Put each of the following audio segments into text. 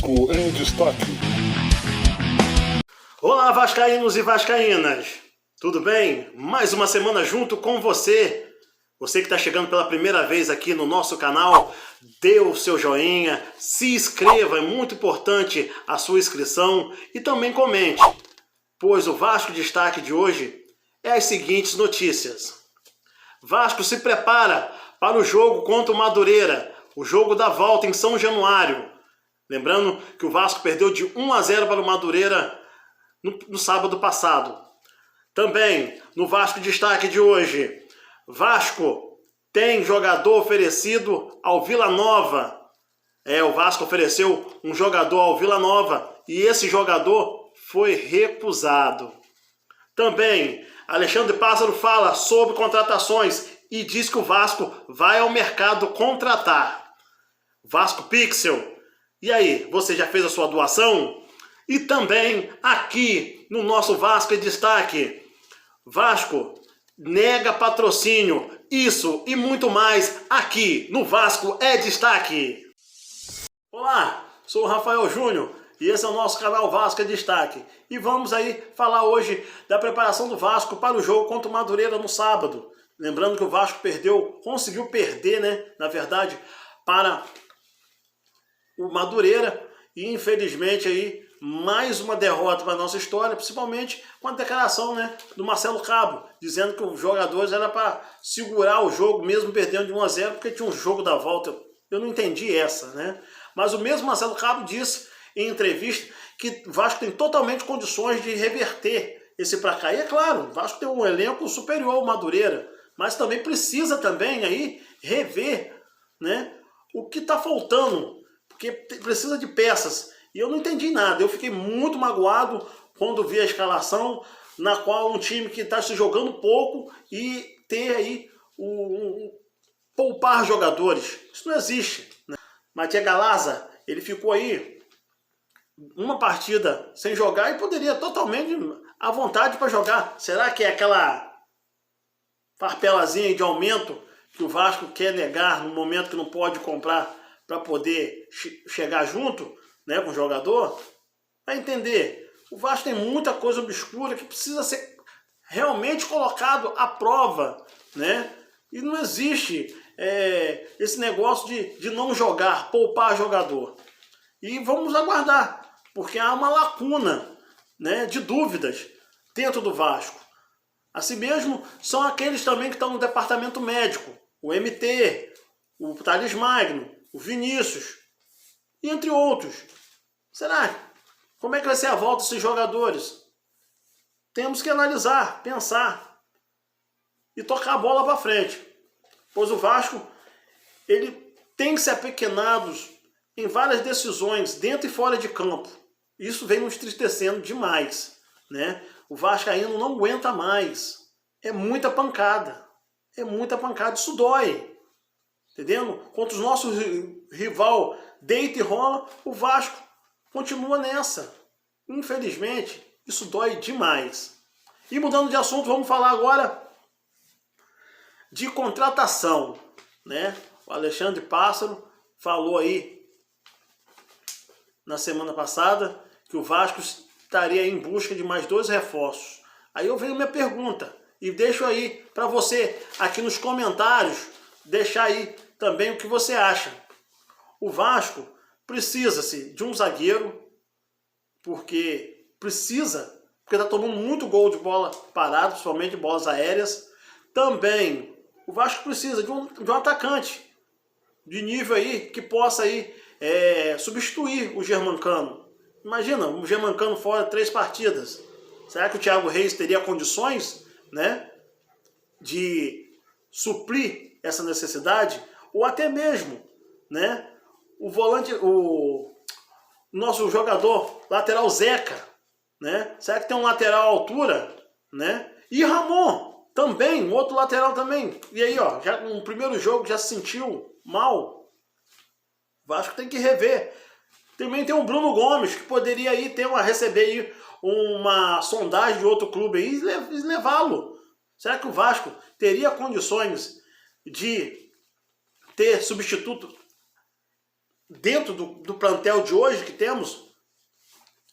Vasco em Destaque. Olá, vascaínos e vascaínas! Tudo bem? Mais uma semana junto com você. Você que está chegando pela primeira vez aqui no nosso canal, dê o seu joinha, se inscreva, é muito importante a sua inscrição e também comente, pois o Vasco Destaque de hoje é as seguintes notícias. Vasco se prepara para o jogo contra o Madureira, o jogo da volta em São Januário. Lembrando que o Vasco perdeu de 1-0 para o Madureira no sábado passado. Também, no Vasco Destaque de hoje, Vasco tem jogador oferecido ao Vila Nova. O Vasco ofereceu um jogador ao Vila Nova e esse jogador foi recusado. Também, Alexandre Pássaro fala sobre contratações e diz que o Vasco vai ao mercado contratar. Vasco Pixel. E aí, você já fez a sua doação? E também aqui no nosso Vasco em Destaque, Vasco nega patrocínio, isso e muito mais aqui no Vasco é Destaque. Olá, sou o Rafael Júnior e esse é o nosso canal Vasco é Destaque. E vamos aí falar hoje da preparação do Vasco para o jogo contra o Madureira no sábado. Lembrando que o Vasco conseguiu perder, né, na verdade, para o Madureira e infelizmente aí mais uma derrota para a nossa história, principalmente com a declaração, né, do Marcelo Cabo, dizendo que os jogadores era para segurar o jogo mesmo perdendo de 1-0 porque tinha um jogo da volta. Eu não entendi essa, né? Mas o mesmo Marcelo Cabo disse em entrevista que o Vasco tem totalmente condições de reverter esse placar. E é claro, o Vasco tem um elenco superior ao Madureira, mas também precisa também aí rever, né, o que está faltando, porque precisa de peças. E eu não entendi nada. Eu fiquei muito magoado quando vi a escalação, na qual um time que está se jogando pouco e ter aí poupar jogadores. Isso não existe, né? Matias Galaza, ele ficou aí uma partida sem jogar e poderia totalmente à vontade para jogar. Será que é aquela farpelazinha de aumento que o Vasco quer negar no momento que não pode comprar para poder chegar junto, né, com o jogador? Vai entender, o Vasco tem muita coisa obscura que precisa ser realmente colocado à prova, né? E não existe esse negócio de não jogar, poupar jogador. E vamos aguardar, porque há uma lacuna, né, de dúvidas dentro do Vasco. Assim mesmo, são aqueles também que estão no departamento médico, o MT, o Thales Magno, o Vinícius, e entre outros. Será? Como é que vai ser a volta desses jogadores? Temos que analisar, pensar e tocar a bola para frente. Pois o Vasco, ele tem que ser apequenado em várias decisões, dentro e fora de campo. Isso vem nos entristecendo demais, né? O Vascaíno não aguenta mais. É muita pancada. É muita pancada. Isso dói. Entendendo? Contra os nossos rival deita e rola, o Vasco continua nessa. Infelizmente, isso dói demais. E mudando de assunto, vamos falar agora de contratação, né? O Alexandre Pássaro falou aí na semana passada que o Vasco estaria em busca de mais 2 reforços. Aí eu venho minha pergunta e deixo aí para você aqui nos comentários deixar aí também o que você acha. O Vasco precisa-se de um zagueiro, porque está tomando muito gol de bola parada, principalmente bolas aéreas. Também o Vasco precisa de um atacante de nível aí que possa aí, substituir o Germancano. Imagina, o Germancano fora 3 partidas. Será que o Thiago Reis teria condições, né, de suprir essa necessidade? Ou até mesmo, né, o volante, o nosso jogador lateral Zeca, né? Será que tem um lateral à altura, né? E Ramon também, um outro lateral também. E aí, ó, já no primeiro jogo já se sentiu mal. O Vasco tem que rever. Também tem o Bruno Gomes, que poderia aí receber aí uma sondagem de outro clube aí e levá-lo. Será que o Vasco teria condições de ter substituto dentro do plantel de hoje que temos,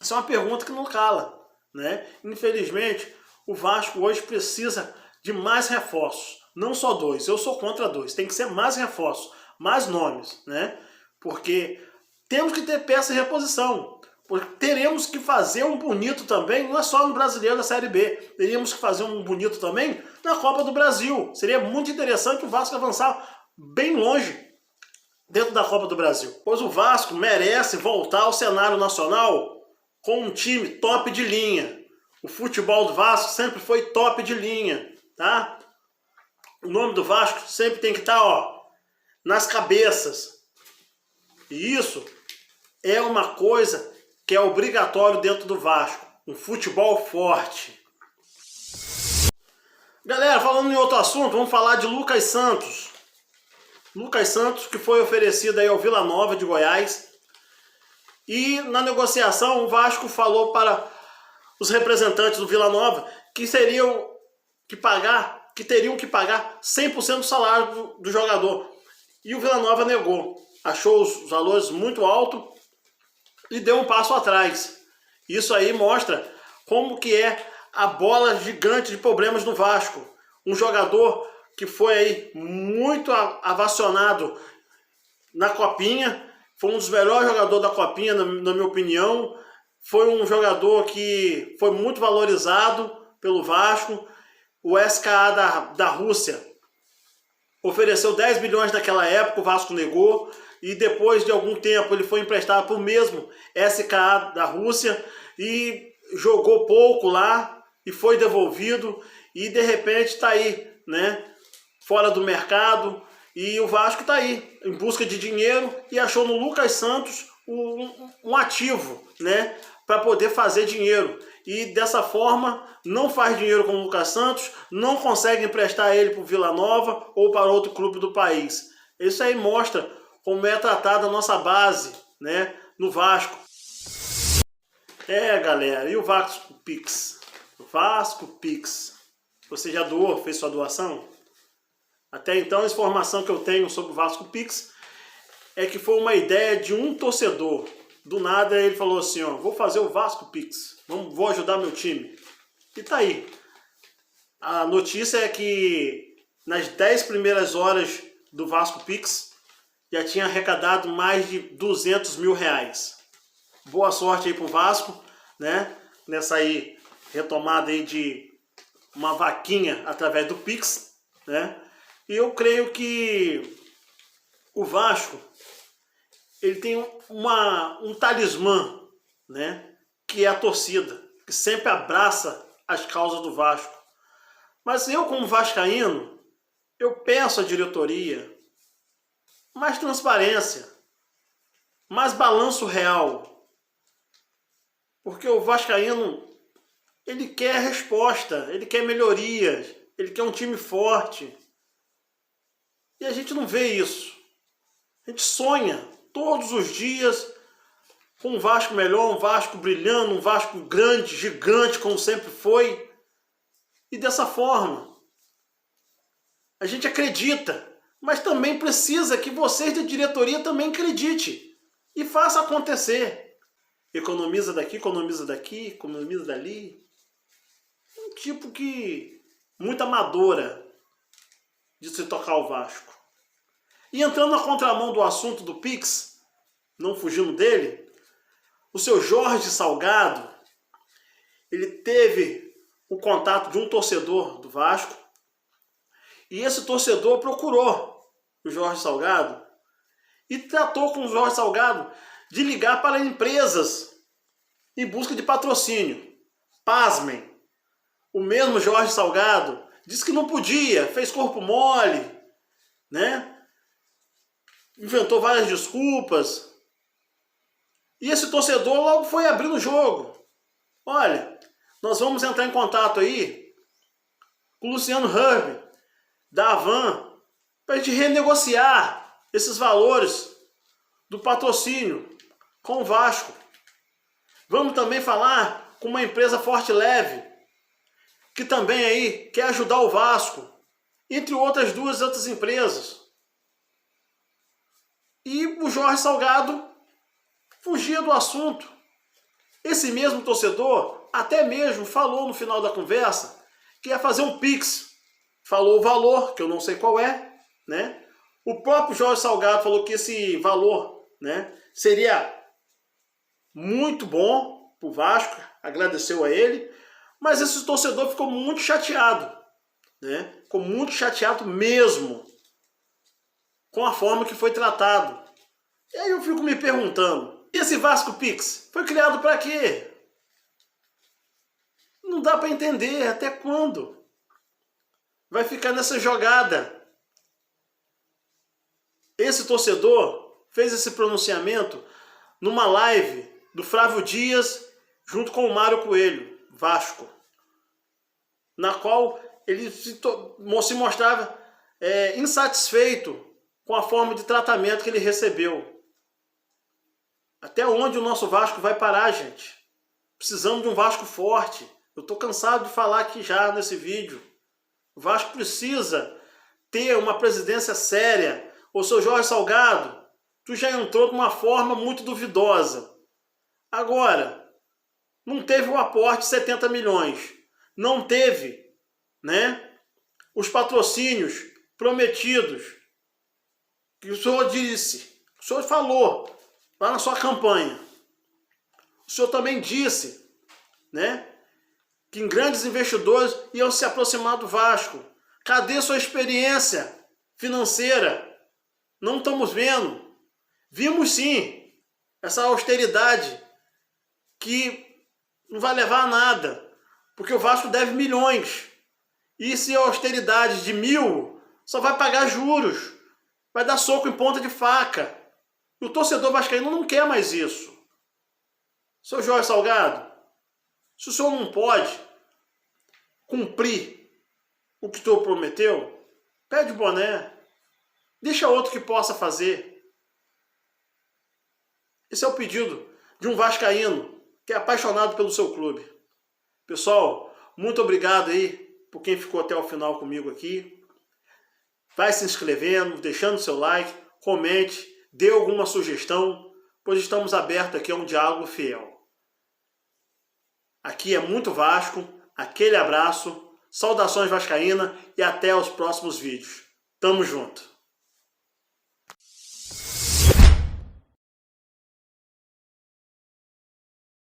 isso é uma pergunta que não cala, né? Infelizmente, o Vasco hoje precisa de mais reforços, não só 2. Eu sou contra 2, tem que ser mais reforços, mais nomes, né? Porque temos que ter peça de reposição. Porque teremos que fazer um bonito também, não é só no Brasileiro da Série B, teríamos que fazer um bonito também na Copa do Brasil. Seria muito interessante o Vasco avançar bem longe dentro da Copa do Brasil. Pois o Vasco merece voltar ao cenário nacional com um time top de linha. O futebol do Vasco sempre foi top de linha, tá? O nome do Vasco sempre tem que estar, ó, nas cabeças. E isso é uma coisa que é obrigatório dentro do Vasco. Um futebol forte. Galera, falando em outro assunto, vamos falar de Lucas Santos. Lucas Santos, que foi oferecido aí ao Vila Nova de Goiás. E na negociação o Vasco falou para os representantes do Vila Nova que teriam que pagar 100% do salário do jogador. E o Vila Nova negou. Achou os valores muito altos e deu um passo atrás. Isso aí mostra como que é a bola gigante de problemas no Vasco. Um jogador que foi aí muito avacionado na Copinha, foi um dos melhores jogadores da Copinha, na minha opinião. Foi um jogador que foi muito valorizado pelo Vasco. O SKA da Rússia ofereceu 10 milhões naquela época, o Vasco negou. E depois de algum tempo ele foi emprestado para o mesmo SKA da Rússia e jogou pouco lá e foi devolvido. E de repente está aí, né, fora do mercado. E o Vasco está aí em busca de dinheiro e achou no Lucas Santos um ativo, né, para poder fazer dinheiro. E dessa forma não faz dinheiro com o Lucas Santos, não consegue emprestar ele para o Vila Nova ou para outro clube do país. Isso aí mostra como é tratada a nossa base, né, no Vasco. Galera, e o Vasco Pix? O Vasco Pix. Você já doou, fez sua doação? Até então, a informação que eu tenho sobre o Vasco Pix é que foi uma ideia de um torcedor. Do nada ele falou assim, ó, vou fazer o Vasco Pix, vou ajudar meu time. E tá aí. A notícia é que nas 10 primeiras horas do Vasco Pix já tinha arrecadado mais de 200 mil reais. Boa sorte aí pro Vasco, né? Nessa aí retomada aí de uma vaquinha através do Pix, né? E eu creio que o Vasco ele tem um talismã, né? Que é a torcida, que sempre abraça as causas do Vasco. Mas eu, como vascaíno, eu peço à diretoria mais transparência, mais balanço real. Porque o vascaíno, ele quer resposta, ele quer melhorias, ele quer um time forte. E a gente não vê isso. A gente sonha todos os dias com um Vasco melhor, um Vasco brilhando, um Vasco grande, gigante, como sempre foi. E dessa forma, a gente acredita, mas também precisa que vocês da diretoria também acreditem e faça acontecer. Economiza daqui, economiza daqui, economiza dali. Um tipo que muito amadora de se tocar o Vasco. E entrando na contramão do assunto do Pix, não fugindo dele, o seu Jorge Salgado, ele teve o contato de um torcedor do Vasco, e esse torcedor procurou o Jorge Salgado e tratou com o Jorge Salgado de ligar para empresas em busca de patrocínio. Pasmem, o mesmo Jorge Salgado disse que não podia, fez corpo mole, né? Inventou várias desculpas. E esse torcedor logo foi abrindo o jogo. Olha, nós vamos entrar em contato aí com o Luciano Herb, da Avan, para a gente renegociar esses valores do patrocínio com o Vasco. Vamos também falar com uma empresa Forte Leve, que também aí quer ajudar o Vasco, entre outras duas outras empresas. E o Jorge Salgado fugia do assunto. Esse mesmo torcedor até mesmo falou no final da conversa que ia fazer um Pix. Falou o valor, que eu não sei qual é, né? O próprio Jorge Salgado falou que esse valor, né, seria muito bom para o Vasco, agradeceu a ele, mas esse torcedor ficou muito chateado, né? Ficou muito chateado mesmo com a forma que foi tratado. E aí eu fico me perguntando, e esse Vasco Pix foi criado para quê? Não dá para entender até quando vai ficar nessa jogada. Esse torcedor fez esse pronunciamento numa live do Flávio Dias junto com o Mário Coelho, Vasco, na qual ele se mostrava insatisfeito com a forma de tratamento que ele recebeu. Até onde o nosso Vasco vai parar, gente? Precisamos de um Vasco forte. Eu estou cansado de falar aqui já nesse vídeo. O Vasco precisa ter uma presidência séria. Ô, seu Jorge Salgado, tu já entrou de uma forma muito duvidosa. Agora, não teve o aporte de 70 milhões. Não teve, né, os patrocínios prometidos que o senhor disse, o senhor falou lá na sua campanha. O senhor também disse, né, que grandes investidores iam se aproximar do Vasco. Cadê sua experiência financeira? Não estamos vendo. Vimos sim essa austeridade que não vai levar a nada, porque o Vasco deve milhões. E se a austeridade de 1.000 só vai pagar juros, vai dar soco em ponta de faca. E o torcedor vascaíno não quer mais isso. Seu Jorge Salgado, se o senhor não pode cumprir o que o senhor prometeu, pede o boné. Deixa outro que possa fazer. Esse é o pedido de um vascaíno que é apaixonado pelo seu clube. Pessoal, muito obrigado aí por quem ficou até o final comigo aqui. Vai se inscrevendo, deixando seu like, comente, dê alguma sugestão, pois estamos abertos aqui a um diálogo fiel. Aqui é muito Vasco, aquele abraço, saudações vascaína e até os próximos vídeos. Tamo junto!